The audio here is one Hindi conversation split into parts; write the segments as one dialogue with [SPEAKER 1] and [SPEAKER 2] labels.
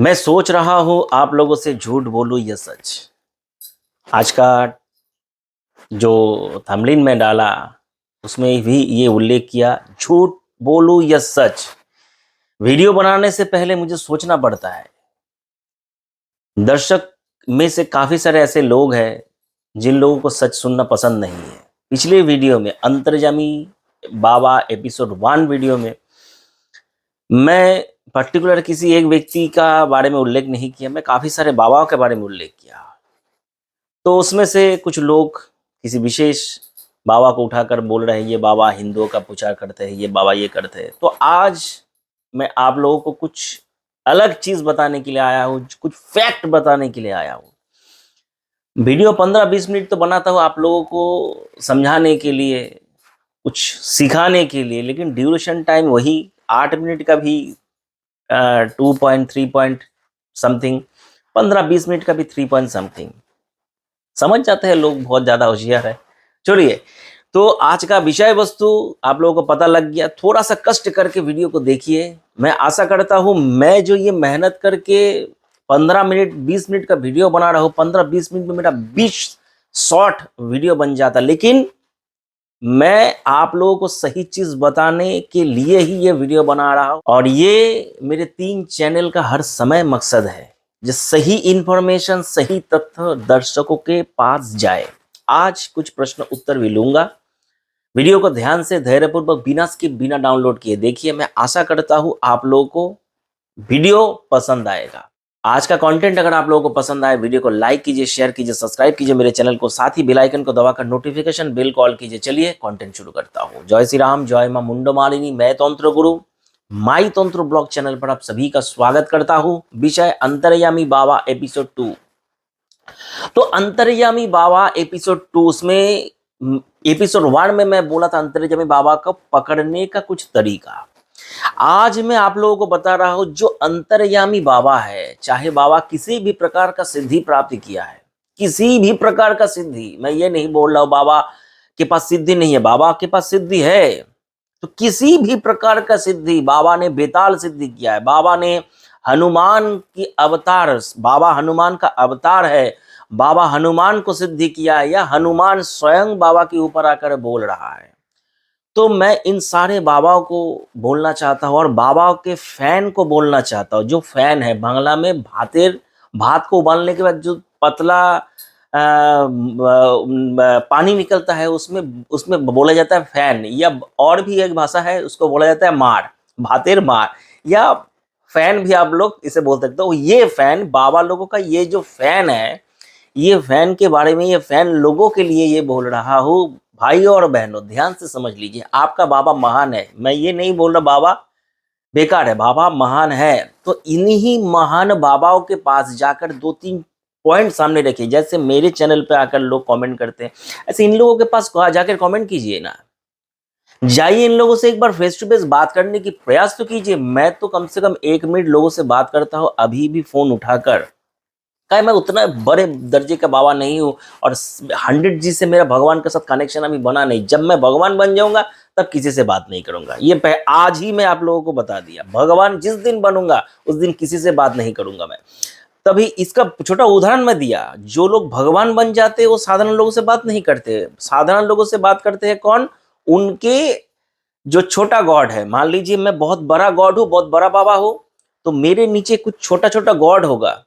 [SPEAKER 1] मैं सोच रहा हूँ आप लोगों से झूठ बोलूँ या सच। आज का जो थंबनेल में डाला उसमें भी ये उल्लेख किया झूठ बोलूँ या सच। वीडियो बनाने से पहले मुझे सोचना पड़ता है। दर्शक में से काफ़ी सारे ऐसे लोग हैं जिन लोगों को सच सुनना पसंद नहीं है। पिछले वीडियो में अंतर्यामी बाबा एपिसोड 1 वीडियो में मैं पर्टिकुलर किसी एक व्यक्ति का बारे में उल्लेख नहीं किया, मैं काफ़ी सारे बाबाओं के बारे में उल्लेख किया। तो उसमें से कुछ लोग किसी विशेष बाबा को उठाकर बोल रहे हैं ये बाबा हिंदुओं का प्रचार करते हैं, ये बाबा ये करते हैं। तो आज मैं आप लोगों को कुछ अलग चीज़ बताने के लिए आया हूँ, कुछ फैक्ट बताने के लिए आया हूँ। वीडियो 15-20 मिनट तो बनाता हूँ आप लोगों को समझाने के लिए, कुछ सिखाने के लिए, लेकिन ड्यूरेशन टाइम वही 8 मिनट का भी 2 पॉइंट 3 पॉइंट समथिंग, 15-20 मिनट का भी 3 पॉइंट समथिंग। समझ जाते हैं लोग, बहुत ज़्यादा होशियार है। चलिए, तो आज का विषय वस्तु आप लोगों को पता लग गया। थोड़ा सा कष्ट करके वीडियो को देखिए। मैं आशा करता हूँ मैं जो ये मेहनत करके 15 मिनट 20 मिनट का वीडियो बना रहा हूँ, 15-20 मिनट में मेरा 20 शॉर्ट वीडियो बन जाता, लेकिन मैं आप लोगों को सही चीज़ बताने के लिए ही ये वीडियो बना रहा हूँ। और ये मेरे 3 चैनल का हर समय मकसद है जो सही इंफॉर्मेशन, सही तथ्य दर्शकों के पास जाए। आज कुछ प्रश्न उत्तर भी लूंगा। वीडियो को ध्यान से धैर्यपूर्वक बिना स्किप बिना डाउनलोड किए देखिए। मैं आशा करता हूँ आप लोगों को वीडियो पसंद आएगा। आज का कंटेंट अगर आप लोगों को पसंद आए, वीडियो को लाइक कीजिए, शेयर कीजिए, सब्सक्राइब कीजिए मेरे चैनल को, साथ ही बेल आइकन को दबाकर नोटिफिकेशन बेल कॉल कीजिए। चलिए कंटेंट शुरू करता हूँ। जय श्री राम, जय मां मुंडो मालिनी। मैं तंत्र गुरु माई तंत्र ब्लॉग चैनल पर आप सभी का स्वागत करता हूँ। विषय अंतर्यामी बाबा एपिसोड 2। तो अंतर्यामी बाबा एपिसोड 2 उसमें एपिसोड 1 में मैं बोला था अंतर्यामी बाबा को पकड़ने का कुछ तरीका। आज मैं आप लोगों को बता रहा हूं जो अंतर्यामी बाबा है, चाहे बाबा किसी भी प्रकार का सिद्धि प्राप्त किया है, किसी भी प्रकार का सिद्धि, मैं ये नहीं बोल रहा हूं बाबा के पास सिद्धि नहीं है, बाबा के पास सिद्धि है। तो किसी भी प्रकार का सिद्धि, बाबा ने बेताल सिद्धि किया है, बाबा ने हनुमान की अवतार, बाबा हनुमान का अवतार है, बाबा हनुमान को सिद्धि किया है, या हनुमान स्वयं बाबा के ऊपर आकर बोल रहा है। तो मैं इन सारे बाबाओं को बोलना चाहता हूँ और बाबाओं के फैन को बोलना चाहता हूँ। जो फैन है, बांग्ला में भातेर, भात को उबालने के बाद जो पतला पानी निकलता है उसमें उसमें बोला जाता है फैन, या और भी एक भाषा है उसको बोला जाता है मार, भातेर मार, या फैन भी आप लोग इसे बोल सकते हो। ये फैन बाबा लोगों का, ये जो फैन है, ये फैन के बारे में, ये फैन लोगों के लिए ये बोल रहा हूँ। भाई और बहनों ध्यान से समझ लीजिए, आपका बाबा महान है। मैं ये नहीं बोल रहा बाबा बेकार है, बाबा महान है। तो इन्हीं महान बाबाओं के पास जाकर 2-3 पॉइंट सामने रखिए। जैसे मेरे चैनल पे आकर लोग कमेंट करते हैं, ऐसे इन लोगों के पास जाकर कमेंट कीजिए ना। जाइए इन लोगों से एक बार फेस टू फेस बात करने की प्रयास तो कीजिए। मैं तो कम से कम 1 मिनट लोगों से बात करता हूँ अभी भी फोन उठाकर। क्या मैं उतना बड़े दर्जे का बाबा नहीं हूँ, और 100G से मेरा भगवान के साथ कनेक्शन अभी बना नहीं। जब मैं भगवान बन जाऊंगा तब किसी से बात नहीं करूंगा। ये आज ही मैं आप लोगों को बता दिया, भगवान जिस दिन बनूंगा उस दिन किसी से बात नहीं करूंगा मैं। तभी इसका छोटा उदाहरण मैं दिया। जो लोग भगवान बन जाते हैं वो साधारण लोगों से बात नहीं करते। साधारण लोगों से बात करते हैं कौन? उनके जो छोटा गॉड है। मान लीजिए मैं बहुत बड़ा गॉड हूँ, बहुत बड़ा बाबा हूँ, तो मेरे नीचे कुछ छोटा छोटा गॉड होगा।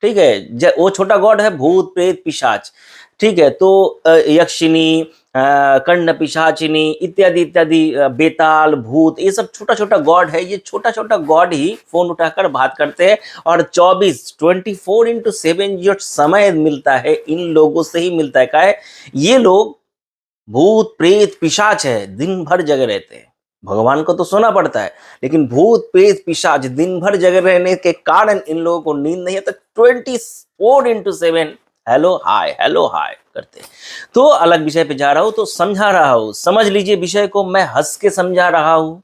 [SPEAKER 1] ठीक है, वो छोटा गॉड है भूत प्रेत पिशाच। ठीक है, तो यक्षिनी, कर्ण पिशाचिनी इत्यादि इत्यादि, बेताल भूत, ये सब छोटा छोटा गॉड है। ये छोटा छोटा गॉड ही फोन उठाकर बात करते हैं, और 24/7 जो समय मिलता है इन लोगों से ही मिलता है। क्या है, ये लोग भूत प्रेत पिशाच है, दिन भर जगे रहते हैं। भगवान को तो सोना पड़ता है, लेकिन भूत प्रेत पिशाच दिन भर जगे रहने के कारण इन लोगों को नींद नहीं है, तो 24/7 हेलो हाय करते हैं। तो अलग विषय पे जा रहा हूं, तो समझा रहा हूं, समझ लीजिए विषय को। मैं हंस के समझा रहा हूं,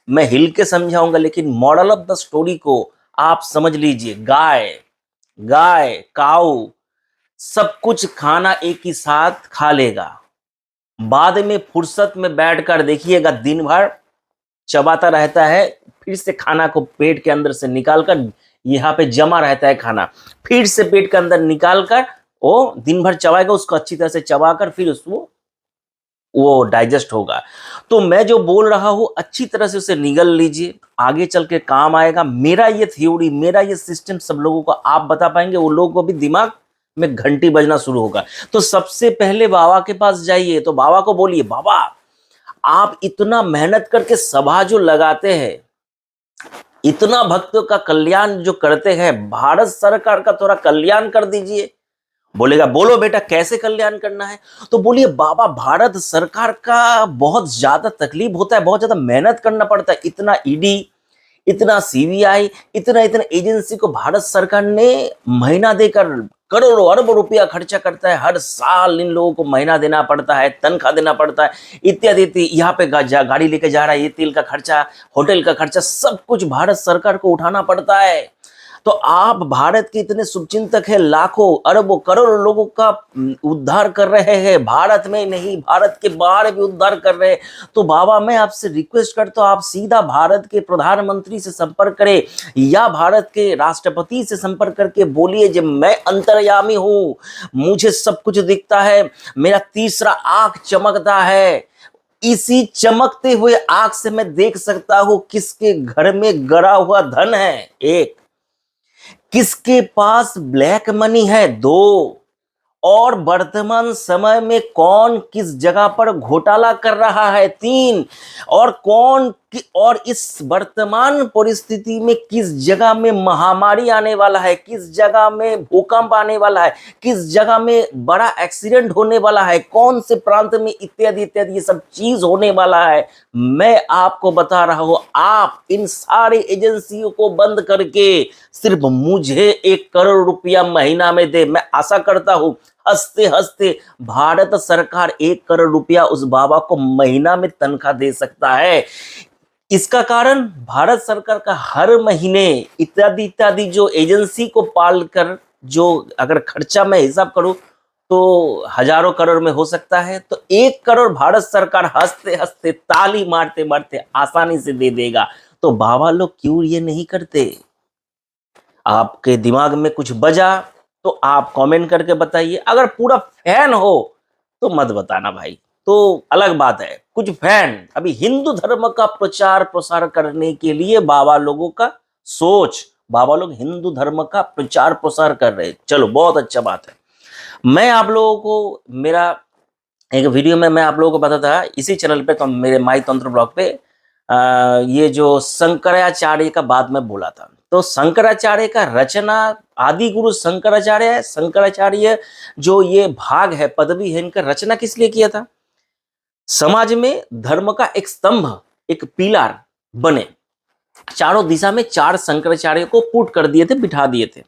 [SPEAKER 1] मैं हिल के समझाऊंगा, लेकिन मॉरल ऑफ द स्टोरी को आप समझ लीजिए। गाय गाय काऊ सब कुछ खाना एक ही साथ खा लेगा, बाद में फुर्सत में बैठकर देखिएगा दिन भर चबाता रहता है, फिर से खाना को पेट के अंदर से निकालकर यहाँ पे जमा रहता है खाना, फिर से पेट के अंदर निकाल कर वो दिन भर चबाएगा, उसको अच्छी तरह से चबाकर फिर उसको वो डाइजेस्ट होगा। तो मैं जो बोल रहा हूँ अच्छी तरह से उसे निगल लीजिए, आगे चल के काम आएगा। मेरा ये थ्योरी, मेरा ये सिस्टम सब लोगों को आप बता पाएंगे, वो लोगों को भी दिमाग में घंटी बजना शुरू होगा। तो सबसे पहले बाबा के पास जाइए, तो बाबा को बोलिए, बाबा आप इतना मेहनत करके सभा जो लगाते हैं, इतना भक्तों का कल्याण जो करते हैं, भारत सरकार का थोड़ा कल्याण कर दीजिए। बोलेगा बोलो बेटा कैसे कल्याण करना है? तो बोलिए बाबा भारत सरकार का बहुत ज्यादा तकलीफ होता है, बहुत ज्यादा मेहनत करना पड़ता है, इतना ईडी, इतना सीबीआई, इतना इतना एजेंसी को भारत सरकार ने महीना देकर करोड़ों अरबों रुपया खर्चा करता है, हर साल इन लोगों को महीना देना पड़ता है, तनख्वाह देना पड़ता है, इत्यादि इत्यादि। यहाँ पे गाड़ी लेके जा रहा है, ये तेल का खर्चा, होटल का खर्चा, सब कुछ भारत सरकार को उठाना पड़ता है। तो आप भारत के इतने शुभचिंतक हैं, लाखों अरबों करोड़ों लोगों का उद्धार कर रहे हैं, भारत में नहीं भारत के बाहर भी उद्धार कर रहे हैं। तो बाबा मैं आपसे रिक्वेस्ट करता हूं, आप सीधा भारत के प्रधानमंत्री से संपर्क करें या भारत के राष्ट्रपति से संपर्क करके बोलिए जब मैं अंतर्यामी हूं, मुझे सब कुछ दिखता है, मेरा तीसरा आंख चमकता है, इसी चमकते हुए आंख से मैं देख सकता हूं किसके घर में गड़ा हुआ धन है, एक, किसके पास ब्लैक मनी है, दो, और वर्तमान समय में कौन किस जगह पर घोटाला कर रहा है, तीन, और और इस वर्तमान परिस्थिति में किस जगह में महामारी आने वाला है, किस जगह में भूकंप आने वाला है, किस जगह में बड़ा एक्सीडेंट होने वाला है, कौन से प्रांत में इत्यादि इत्यादि ये सब चीज होने वाला है, मैं आपको बता रहा हूं। आप इन सारे एजेंसियों को बंद करके सिर्फ मुझे 1 करोड़ रुपया महीना में दे। मैं आशा करता हूं हंसते हंसते भारत सरकार 1 करोड़ रुपया उस बाबा को महीना में तनख्वाह दे सकता है। इसका कारण भारत सरकार का हर महीने इत्यादि इत्यादि जो एजेंसी को पालकर जो अगर खर्चा मैं हिसाब करूं तो हजारों करोड़ में हो सकता है। तो 1 करोड़ भारत सरकार हंसते हंसते ताली मारते मारते आसानी से दे देगा। तो बाबा लोग क्यों ये नहीं करते? आपके दिमाग में कुछ बजा तो आप कमेंट करके बताइए। अगर पूरा फैन हो तो मत बताना भाई, तो अलग बात है। कुछ फैन अभी हिंदू धर्म का प्रचार प्रसार करने के लिए बाबा लोगों का सोच, बाबा लोग हिंदू धर्म का प्रचार प्रसार कर रहे हैं, चलो बहुत अच्छा बात है। मैं आप लोगों को मेरा एक वीडियो में मैं आप लोगों को बताता था इसी चैनल पे, तो मेरे माई तंत्र ब्लॉग पे ये जो शंकराचार्य का बात मैं बोला था। तो शंकराचार्य का रचना आदि गुरु शंकराचार्य है। शंकराचार्य जो ये भाग है, पदवी है, इनका रचना किस लिए किया था? समाज में धर्म का एक स्तंभ, एक पिलर बने, चारों दिशा में 4 शंकराचार्य को पुट कर दिए थे, बिठा दिए थे।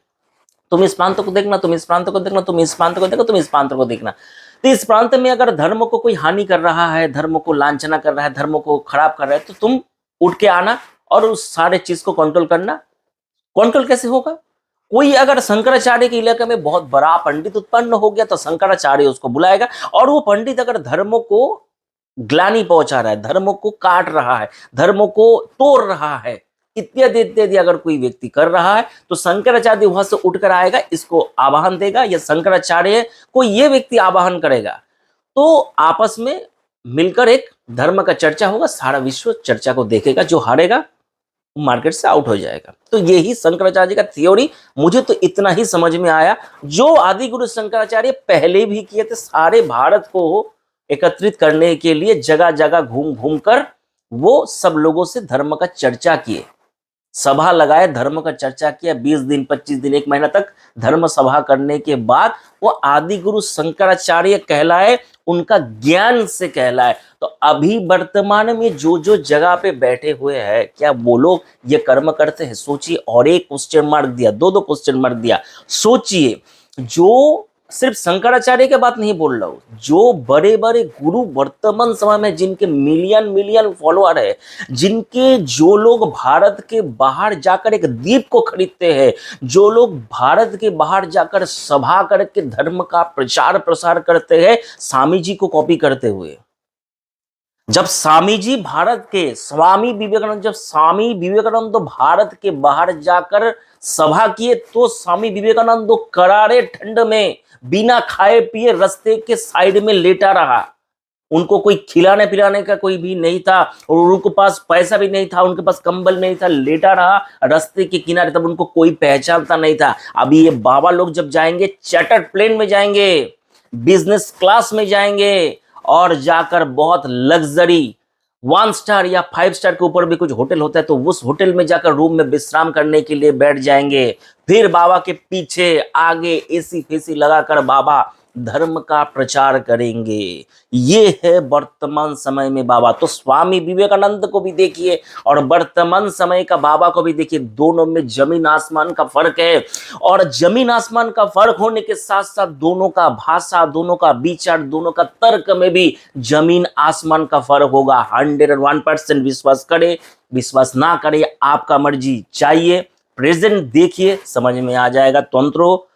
[SPEAKER 1] तुम इस प्रांत को देखना, तुम इस प्रांत को देखना, तुम इस प्रांत को देखो, तुम इस प्रांत को देखना। तो इस प्रांत में अगर धर्म को कोई हानि कर रहा है, धर्म को लांछना कर रहा है, धर्म को खराब कर रहा है, तो तुम उठ के आना और उस सारे चीज को कंट्रोल करना। कंट्रोल कैसे होगा? कोई अगर शंकराचार्य के इलाके में बहुत बड़ा पंडित उत्पन्न हो गया तो शंकराचार्य उसको बुलाएगा, और वो पंडित अगर धर्म को ग्लानि पहुंचा रहा है, धर्म को काट रहा है, धर्म को तोड़ रहा है, इत्यादि इत्यादि अगर कोई व्यक्ति कर रहा है, तो शंकराचार्य वहां से उठकर आएगा, इसको आवाहन देगा, या शंकराचार्य को ये व्यक्ति आवाहन करेगा, तो आपस में मिलकर एक धर्म का चर्चा होगा, सारा विश्व चर्चा को देखेगा, जो हारेगा मार्केट से आउट हो जाएगा। तो यही शंकराचार्य का थ्योरी, मुझे तो इतना ही समझ में आया, जो आदि गुरु शंकराचार्य पहले भी किए थे, सारे भारत को एकत्रित करने के लिए जगह जगह घूम घूम कर वो सब लोगों से धर्म का चर्चा किए, सभा लगाए, धर्म का चर्चा किया, 20 दिन 25 दिन 1 महीना तक धर्म सभा करने के बाद वो आदि गुरु शंकराचार्य कहलाए, उनका ज्ञान से कहलाए। तो अभी वर्तमान में जो जो जगह पे बैठे हुए हैं, क्या वो लोग ये कर्म करते हैं? सोचिए। और एक क्वेश्चन मार्क दिया, 2 क्वेश्चन मार्क दिया। सोचिए, जो सिर्फ शंकराचार्य की बात नहीं बोल रहा हूं, जो बड़े बड़े गुरु वर्तमान समय में जिनके मिलियन मिलियन फॉलोअर है, जिनके जो लोग भारत के बाहर जाकर एक द्वीप को खरीदते हैं, जो लोग भारत के बाहर जाकर सभा करके धर्म का प्रचार प्रसार करते हैं, स्वामी जी को कॉपी करते हुए, जब स्वामी जी भारत के स्वामी विवेकानंद जब स्वामी विवेकानंद तो भारत के बाहर जाकर सभा किए, तो स्वामी विवेकानंद तो करारे ठंड में बिना खाए पिए रास्ते के साइड में लेटा रहा। उनको कोई खिलाने पिलाने का कोई भी नहीं था, और उनके पास पैसा भी नहीं था, उनके पास कंबल नहीं था, लेटा रहा रास्ते के किनारे। तब उनको कोई पहचानता नहीं था। अभी ये बाबा लोग जब जाएंगे, चार्टर्ड प्लेन में जाएंगे, बिजनेस क्लास में जाएंगे, और जाकर बहुत लग्जरी 1 स्टार या 5 स्टार के ऊपर भी कुछ होटल होता है, तो उस होटल में जाकर रूम में विश्राम करने के लिए बैठ जाएंगे। फिर बाबा के पीछे आगे एसी फेसी लगाकर बाबा धर्म का प्रचार करेंगे। ये है वर्तमान समय में बाबा। तो स्वामी विवेकानंद को भी देखिए और वर्तमान समय का बाबा को भी देखिए, दोनों में जमीन आसमान का फर्क है। और जमीन आसमान का फर्क होने के साथ साथ दोनों का भाषा, दोनों का विचार, दोनों का तर्क में भी जमीन आसमान का फर्क होगा। 101% विश्वास करे, विश्वास ना करे, आपका मर्जी। चाहिए प्रेजेंट देखिए, समझ में आ जाएगा तंत्रो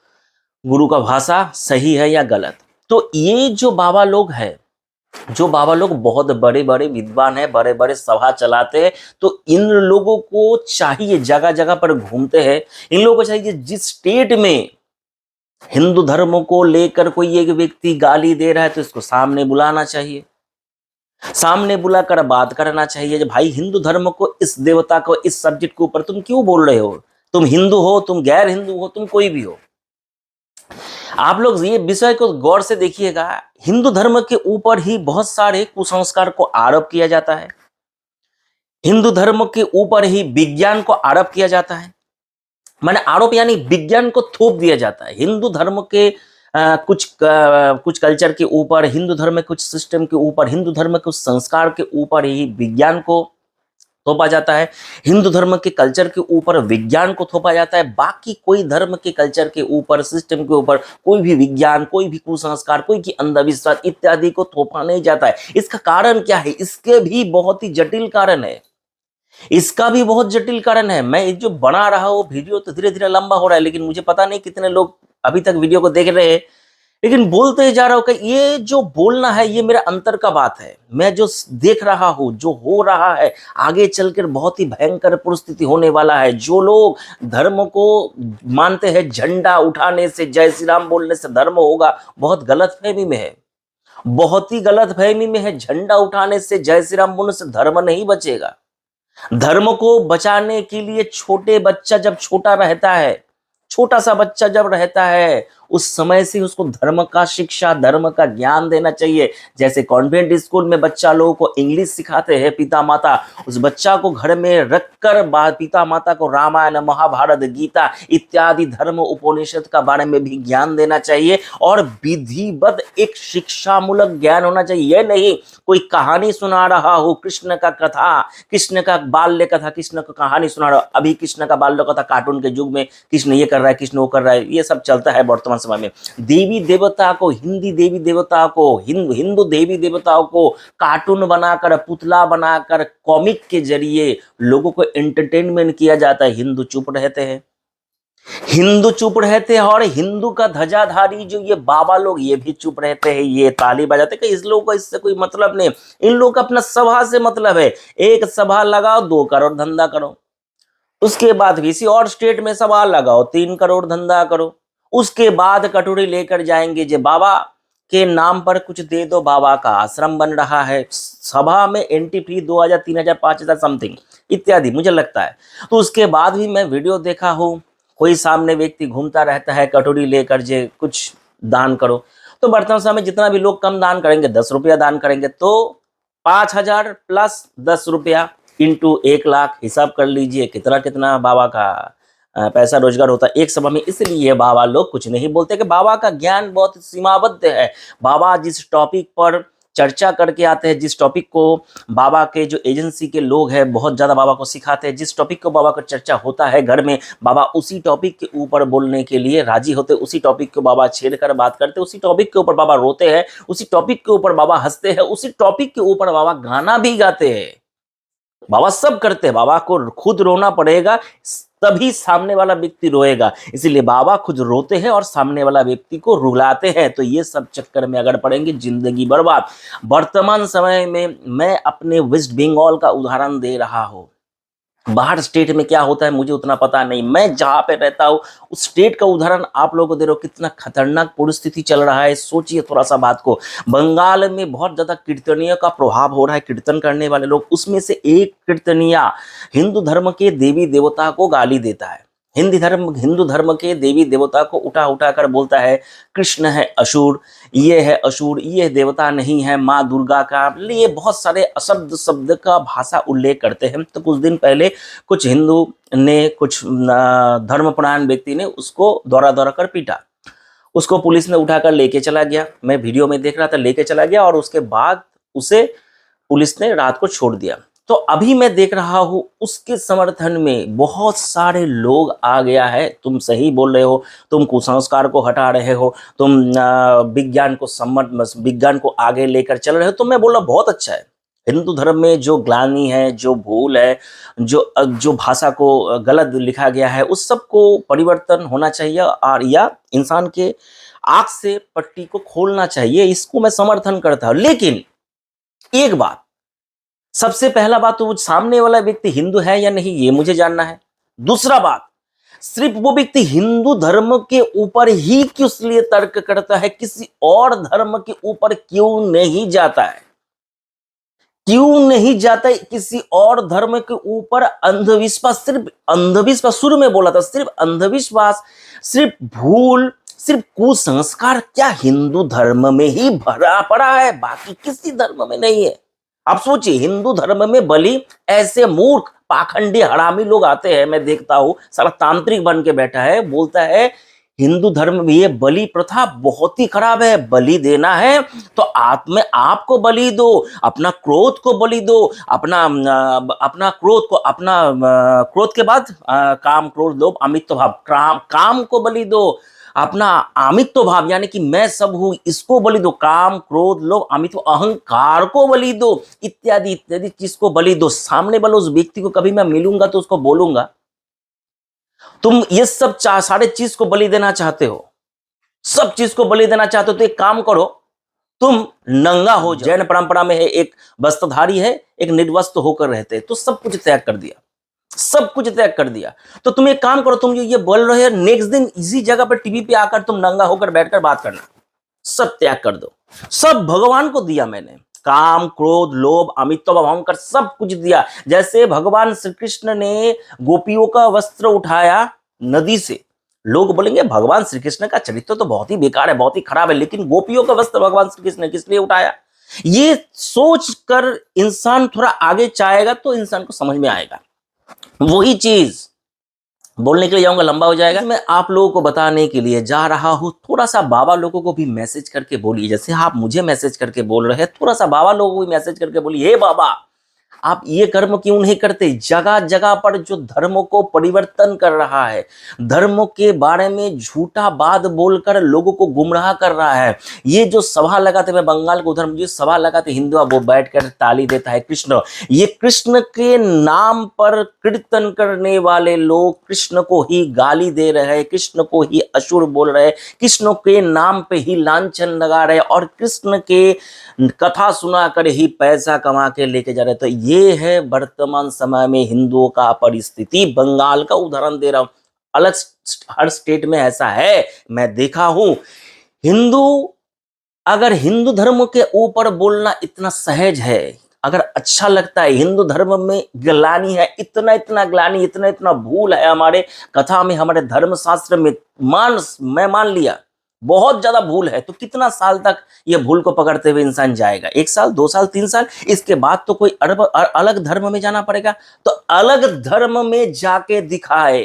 [SPEAKER 1] गुरु का भाषा सही है या गलत। तो ये जो बाबा लोग हैं, जो बाबा लोग बहुत बड़े बड़े विद्वान हैं, बड़े बड़े सभा चलाते हैं, तो इन लोगों को चाहिए, जगह जगह पर घूमते हैं, इन लोगों को चाहिए जिस स्टेट में हिंदू धर्म को लेकर कोई एक व्यक्ति गाली दे रहा है, तो इसको सामने बुलाना चाहिए, सामने बुलाकर बात करना चाहिए। जब भाई हिंदू धर्म को, इस देवता को, इस सब्जेक्ट के ऊपर तुम क्यों बोल रहे हो? तुम हिंदू हो, तुम गैर हिंदू हो, तुम कोई भी हो, आप लोग ये विषय को गौर से देखिएगा। हिंदू धर्म के ऊपर ही बहुत सारे कुसंस्कार को आरोप किया जाता है, हिंदू धर्म के ऊपर ही विज्ञान को आरोप किया जाता है। माने आरोप यानी विज्ञान को थोप दिया जाता है। हिंदू धर्म के कुछ कल्चर के ऊपर, हिंदू धर्म के कुछ सिस्टम के ऊपर, हिंदू धर्म के कुछ संस्कार के ऊपर ही विज्ञान को थोपा जाता है। हिंदू धर्म के कल्चर के ऊपर विज्ञान को थोपा जाता है। बाकी कोई धर्म के कल्चर के ऊपर, सिस्टम के ऊपर कोई भी विज्ञान, कोई भी कुसंस्कार, कोई की अंधविश्वास इत्यादि को थोपा नहीं जाता है। इसका कारण क्या है? इसके भी बहुत ही जटिल कारण है, इसका भी बहुत जटिल कारण है। मैं जो बना रहा हूं वीडियो तो धीरे धीरे लंबा हो रहा है, लेकिन मुझे पता नहीं कितने लोग अभी तक वीडियो को देख रहे हैं, लेकिन बोलते ही जा रहा हूं कि ये जो बोलना है ये मेरा अंतर का बात है। मैं जो देख रहा हूं, जो हो रहा है, आगे चलकर बहुत ही भयंकर परिस्थिति होने वाला है। जो लोग धर्म को मानते हैं, झंडा उठाने से, जय श्री राम बोलने से धर्म होगा, बहुत गलत फहमी में है, बहुत ही गलत फहमी में है। झंडा उठाने से, जय श्री राम बोलने से धर्म नहीं बचेगा। धर्म को बचाने के लिए छोटे बच्चा जब छोटा रहता है, छोटा सा बच्चा जब रहता है, उस समय से उसको धर्म का शिक्षा, धर्म का ज्ञान देना चाहिए। जैसे कॉन्वेंट स्कूल में बच्चा लोगों को इंग्लिश सिखाते हैं, पिता माता, उस बच्चा को घर में रखकर पिता माता को रामायण, महाभारत, गीता इत्यादि धर्म उपनिषद का बारे में भी ज्ञान देना चाहिए। और विधिवत एक शिक्षा मूलक ज्ञान होना चाहिए। यह नहीं कोई कहानी सुना रहा हो, कृष्ण का कथा, कृष्ण का बाल्य कथा, कृष्ण का कहानी सुना रहा हो। अभी कृष्ण का बाल्य कथा कार्टून के युग में कृष्ण ये कर रहा है, कृष्ण वो कर रहा है, ये सब चलता है वर्तमान समय में। देवी देवता को, हिंदी देवी देवता को, हिंदू देवी देवताओं को कार्टून बनाकर, पुतला बनाकर, कॉमिक के जरिए लोगों को एंटरटेनमेंट किया जाता है। हिंदू चुप रहते हैं, हिंदू चुप रहते हैं। और हिंदू का ध्वजाधारी जो ये बाबा लोग, ये भी चुप रहते हैं, ये ताली बजाते हैं कि इस लोगों को इससे कोई मतलब नहीं। इन लोगों का अपना सभा से मतलब है। एक सभा लगाओ, 2 करोड़ धंधा करो, उसके बाद किसी और स्टेट में सभा लगाओ, 3 करोड़ धंधा करो, उसके बाद कटोरी लेकर जाएंगे जे बाबा के नाम पर कुछ दे दो, बाबा का आश्रम बन रहा है, सभा में एंट्री फी 2000, 3000, 5000 समथिंग इत्यादि मुझे लगता है। तो उसके बाद भी मैं वीडियो देखा हूँ, कोई सामने व्यक्ति घूमता रहता है कटोरी लेकर, जे कुछ दान करो। तो वर्तमान समय में जितना भी लोग कम दान करेंगे, 10 रुपया दान करेंगे, तो 5000 प्लस 10 रुपया इंटू 1 लाख, हिसाब कर लीजिए कितना कितना बाबा का पैसा रोजगार होता है एक सभा में। इसलिए बाबा लोग कुछ नहीं बोलते कि बाबा का ज्ञान बहुत सीमाबद्ध है। बाबा जिस टॉपिक पर चर्चा करके आते हैं, जिस टॉपिक को बाबा के जो एजेंसी के लोग हैं बहुत ज़्यादा बाबा को सिखाते हैं, जिस टॉपिक को बाबा का चर्चा होता है घर में, बाबा उसी टॉपिक के ऊपर बोलने के लिए राजी होते, उसी टॉपिक को बाबा छेड़ कर बात करते, उसी टॉपिक के ऊपर बाबा रोते हैं, उसी टॉपिक के ऊपर बाबा हंसते हैं, उसी टॉपिक के ऊपर बाबा गाना भी गाते हैं। बाबा सब करते हैं, बाबा को खुद रोना पड़ेगा तभी सामने वाला व्यक्ति रोएगा, इसीलिए बाबा खुद रोते हैं और सामने वाला व्यक्ति को रुलाते हैं। तो ये सब चक्कर में अगर पड़ेंगे जिंदगी बर्बाद। वर्तमान समय में मैं अपने वेस्ट बंगाल का उदाहरण दे रहा हूं, बाहर स्टेट में क्या होता है मुझे उतना पता नहीं, मैं जहां पे रहता हूं उस स्टेट का उदाहरण आप लोगों को दे रहा हूं। कितना खतरनाक परिस्थिति चल रहा है, सोचिए थोड़ा सा बात को। बंगाल में बहुत ज्यादा कीर्तनियों का प्रभाव हो रहा है, कीर्तन करने वाले लोग, उसमें से एक कीर्तनिया हिंदू धर्म के देवी देवता को गाली देता है। हिंदू धर्म के देवी देवता को उठा उठा कर बोलता है कृष्ण है असुर, ये देवता नहीं है माँ दुर्गा का, ये बहुत सारे अशब्द शब्द का भाषा उल्लेख करते हैं। तो कुछ दिन पहले कुछ हिंदू ने, कुछ धर्मपरायण व्यक्ति ने उसको दौरा दौरा कर पीटा, उसको पुलिस ने उठाकर लेके चला गया। मैं वीडियो में देख रहा था, लेके चला गया और उसके बाद उसे पुलिस ने रात को छोड़ दिया। तो अभी मैं देख रहा हूं उसके समर्थन में बहुत सारे लोग आ गया है, तुम सही बोल रहे हो, तुम कुसंस्कार को हटा रहे हो, तुम विज्ञान को आगे लेकर चल रहे हो। तो मैं बोल रहा बहुत अच्छा है। हिंदू धर्म में जो ग्लानि है, जो भूल है, जो भाषा को गलत लिखा गया है, उस सब को परिवर्तन होना चाहिए और या इंसान के आंख से पट्टी को खोलना चाहिए, इसको मैं समर्थन करता हूं। लेकिन एक बात, सबसे पहला बात तो वो सामने वाला व्यक्ति हिंदू है या नहीं ये मुझे जानना है। दूसरा बात, सिर्फ वो व्यक्ति हिंदू धर्म के ऊपर ही क्यों इसलिए तर्क करता है, किसी और धर्म के ऊपर क्यों नहीं जाता है? क्यों नहीं जाता है किसी और धर्म के ऊपर? अंधविश्वास, सिर्फ अंधविश्वास, शुरू में बोला था सिर्फ अंधविश्वास, सिर्फ भूल, सिर्फ कुसंस्कार क्या हिंदू धर्म में ही भरा पड़ा है, बाकी किसी धर्म में नहीं है? आप सोचिए, हिंदू धर्म में बलि ऐसे मूर्ख पाखंडी हरामी लोग आते हैं, मैं देखता हूं सारा तांत्रिक बन के बैठा है, बोलता है हिंदू धर्म में ये बलि प्रथा बहुत ही खराब है, बलि देना है तो आपको बलि दो, अपना क्रोध को बलि दो, अपना क्रोध को, क्रोध के बाद काम क्रोध लोभ अमित्व भाव, काम को बलि दो, अपना अमित्व भाव यानी कि मैं सब हूं इसको बलि दो, काम क्रोध लोभ अमित्व अहंकार को बलि दो, इत्यादि इत्यादि चीज को बलि दो। सामने वाले उस व्यक्ति को कभी मैं मिलूंगा तो उसको बोलूंगा तुम ये सब सारे चीज को बलि देना चाहते हो, सब चीज को बलि देना चाहते हो तो एक काम करो, तुम नंगा हो जाओ। जैन परंपरा में है एक वस्त्रधारी है, एक निर्वस्त्र होकर रहते हैं, तो सब कुछ त्याग कर दिया, सब कुछ त्याग कर दिया। तो तुम एक काम करो, तुम जो ये बोल रहे हो नेक्स्ट दिन इसी जगह पर टीवी पे आकर तुम नंगा होकर बैठकर बात करना, सब त्याग कर दो। सब भगवान को दिया मैंने, काम क्रोध लोभ अमित्व अहंकार सब कुछ दिया। जैसे भगवान श्री कृष्ण ने गोपियों का वस्त्र उठाया नदी से, लोग बोलेंगे भगवान श्री कृष्ण का चरित्र तो बहुत ही बेकार है, बहुत ही खराब है, लेकिन गोपियों का वस्त्र भगवान श्री कृष्ण ने किस लिए उठाया? ये सोच कर इंसान थोड़ा आगे चाहेगा तो इंसान को समझ में आएगा। वही चीज बोलने के लिए जाऊंगा लंबा हो जाएगा, मैं आप लोगों को बताने के लिए जा रहा हूं। थोड़ा सा बाबा लोगों को भी मैसेज करके बोलिए, जैसे आप मुझे मैसेज करके बोल रहे हैं, थोड़ा सा बाबा लोगों को भी मैसेज करके बोलिए, हे बाबा आप ये कर्म क्यों नहीं करते? जगह जगह पर जो धर्मों को परिवर्तन कर रहा है, धर्मों के बारे में झूठा बात बोलकर लोगों को गुमराह कर रहा है, ये जो सभा लगाते, मैं बंगाल को धर्म, जो सभा लगाते हिंदू, वो बैठकर ताली देता है कृष्ण, ये कृष्ण के नाम पर कीर्तन करने वाले लोग कृष्ण को ही गाली दे रहे हैं, कृष्ण को ही असुर बोल रहे हैं, कृष्ण के नाम पे ही लांछन लगा रहे हैं और कृष्ण के कथा सुना कर ही पैसा कमा के लेके जा रहे। तो ये है वर्तमान समय में हिंदुओं का परिस्थिति। बंगाल का उदाहरण दे रहा हूं, अलग हर स्टेट में ऐसा है, मैं देखा हूं। हिंदू, अगर हिंदू धर्म के ऊपर बोलना इतना सहज है, अगर अच्छा लगता है, हिंदू धर्म में ग्लानि है, इतना इतना ग्लानि, इतना इतना भूल है हमारे कथा में, हमारे धर्म शास्त्र में, मैं मान लिया बहुत ज्यादा भूल है, तो कितना साल तक ये भूल को पकड़ते हुए इंसान जाएगा? 1 साल 2 साल 3 साल, इसके बाद तो कोई अलग धर्म में जाना पड़ेगा। तो अलग धर्म में जाके दिखाए,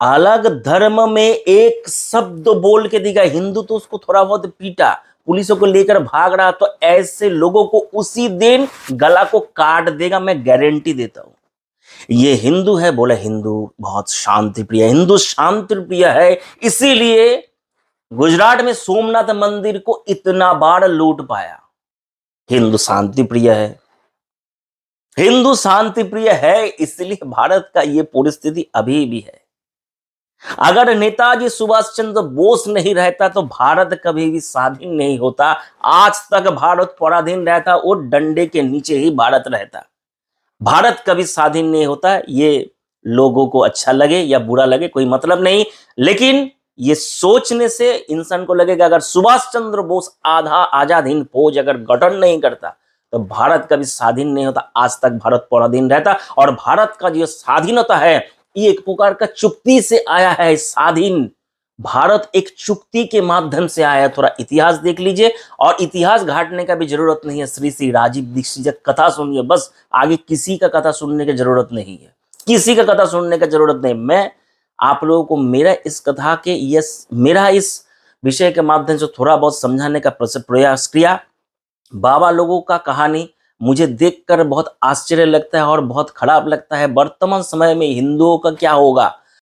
[SPEAKER 1] अलग धर्म में एक शब्द बोल के दिखा, हिंदू तो उसको थोड़ा बहुत पीटा, पुलिसों को लेकर भाग रहा, तो ऐसे लोगों को उसी दिन गला को काट देगा, मैं गारंटी देता हूं। ये हिंदू है, बोले हिंदू बहुत शांति प्रिय, हिंदू शांति प्रिय है, इसीलिए गुजरात में सोमनाथ मंदिर को इतना बार लूट पाया। हिंदू शांति प्रिय है, हिंदू शांति प्रिय है, इसलिए भारत का ये परिस्थिति अभी भी है। अगर नेताजी सुभाष चंद्र बोस नहीं रहता तो भारत कभी भी स्वाधीन नहीं होता। आज तक भारत पराधीन रहता, वो डंडे के नीचे ही भारत रहता। भारत कभी स्वाधीन नहीं होता। ये लोगों को अच्छा लगे या बुरा लगे कोई मतलब नहीं, लेकिन ये सोचने से इंसान को लगेगा अगर सुभाष चंद्र बोस आधा आजाद हिंद फौज अगर गठन नहीं करता तो भारत कभी स्वाधीन नहीं होता। आज तक भारत पराधीन रहता, और भारत का जो स्वाधीनता है ये एक प्रकार का चुक्ति से आया है। स्वाधीन भारत एक चुक्ति के माध्यम से आया है। थोड़ा इतिहास देख लीजिए, और इतिहास घाटने का भी जरूरत नहीं है। श्री श्री राजीव दीक्षित की कथा सुनिए, बस आगे किसी का कथा सुनने की जरूरत नहीं है, किसी का कथा सुनने की जरूरत नहीं। मैं आप लोगों को मेरा इस कथा के मेरा इस विषय के माध्यम से थोड़ा बहुत समझाने का प्रयास किया। बाबा लोगों का कहानी मुझे देखकर बहुत आश्चर्य लगता है और बहुत खराब लगता है। वर्तमान समय में हिंदुओं का क्या होगा,